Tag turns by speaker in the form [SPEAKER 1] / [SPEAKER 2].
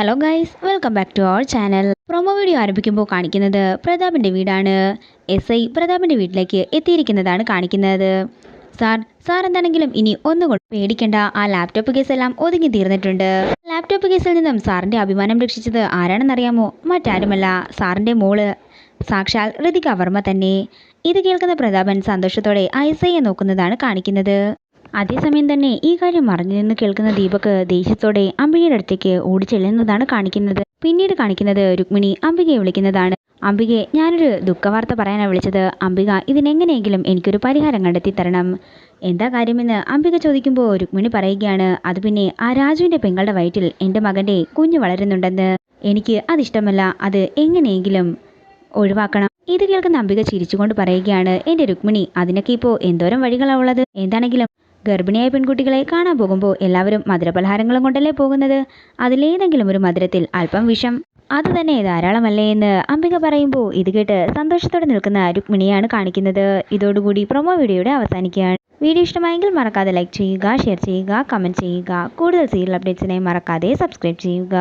[SPEAKER 1] Hello guys, welcome back to our channel. Promo video ആരംഭിക്കുമ്പോൾ കാണിക്കുന്നത് പ്രതാപിൻ്റെ വീടാണ്. SI പ്രതാപിൻ്റെ വീട്ടിലേക്ക് എത്തിയിരിക്കുന്നതാണ് കാണിക്കുന്നത്. സാർ എന്താണെങ്കിലും ഇനി ഒന്നുകൊണ്ട് പേടിക്കണ്ട, ആ ലാപ്ടോപ്പ് കേസെല്ലാം ഒതുങ്ങി തീർന്നിട്ടുണ്ട്. ലാപ്ടോപ്പ് കേസിൽ നിന്നും സാറിൻ്റെ അഭിമാനം രക്ഷിച്ചത് ആരാണെന്നറിയാമോ? മറ്റാരുമല്ല, സാറിൻ്റെ മോള് സാക്ഷാൽ ഋതിക വർമ്മ തന്നെ. ഇത് കേൾക്കുന്ന പ്രതാപൻ സന്തോഷത്തോടെ SIയെ നോക്കുന്നതാണ് കാണിക്കുന്നത്. അതേസമയം തന്നെ ഈ കാര്യം മറഞ്ഞു നിന്ന് കേൾക്കുന്ന ദീപക് ദേഷ്യത്തോടെ അംബികയുടെ അടുത്തേക്ക് ഓടിച്ചെല്ലുന്നതാണ് കാണിക്കുന്നത്. പിന്നീട് കാണിക്കുന്നത് രുക്മിണി അംബികയെ വിളിക്കുന്നതാണ്. അംബികെ, ഞാനൊരു ദുഃഖവാർത്ത പറയാനാണ് വിളിച്ചത്. അംബിക, ഇതിനെങ്ങനെയെങ്കിലും എനിക്കൊരു പരിഹാരം കണ്ടെത്തി തരണം. എന്താ കാര്യമെന്ന് അംബിക ചോദിക്കുമ്പോൾ രുക്മിണി പറയുകയാണ്, അത് പിന്നെ ആ രാജുവിൻ്റെ പെങ്ങളുടെ വയറ്റിൽ എൻ്റെ മകൻ്റെ കുഞ്ഞു വളരുന്നുണ്ടെന്ന്. എനിക്ക് അതിഷ്ടമല്ല, അത് എങ്ങനെയെങ്കിലും ഒഴിവാക്കണം. ഇത് കേൾക്കുന്ന അംബിക ചിരിച്ചുകൊണ്ട് പറയുകയാണ്, എൻ്റെ രുക്മിണി, അതിനൊക്കെ ഇപ്പോൾ എന്തോരം വഴികളാണ് ഉള്ളത്. എന്താണെങ്കിലും ഗർഭിണിയായ പെൺകുട്ടികളെ കാണാൻ പോകുമ്പോൾ എല്ലാവരും മധുരപലഹാരങ്ങളും കൊണ്ടല്ലേ പോകുന്നത്. അതിലേതെങ്കിലും ഒരു മധുരത്തിൽ അല്പം വിഷം, അത് തന്നെ ധാരാളമല്ലേ എന്ന് അംബിക പറയുമ്പോൾ ഇത് കേട്ട് സന്തോഷത്തോടെ നിൽക്കുന്ന രുക്മിണിയാണ് കാണിക്കുന്നത്. ഇതോടുകൂടി പ്രൊമോ വീഡിയോയുടെ അവസാനിക്കുകയാണ്. വീഡിയോ ഇഷ്ടമായെങ്കിൽ മറക്കാതെ ലൈക്ക് ചെയ്യുക, ഷെയർ ചെയ്യുക, കമൻറ്റ് ചെയ്യുക. കൂടുതൽ സീരിയൽ അപ്ഡേറ്റ്സിനായി മറക്കാതെ സബ്സ്ക്രൈബ് ചെയ്യുക.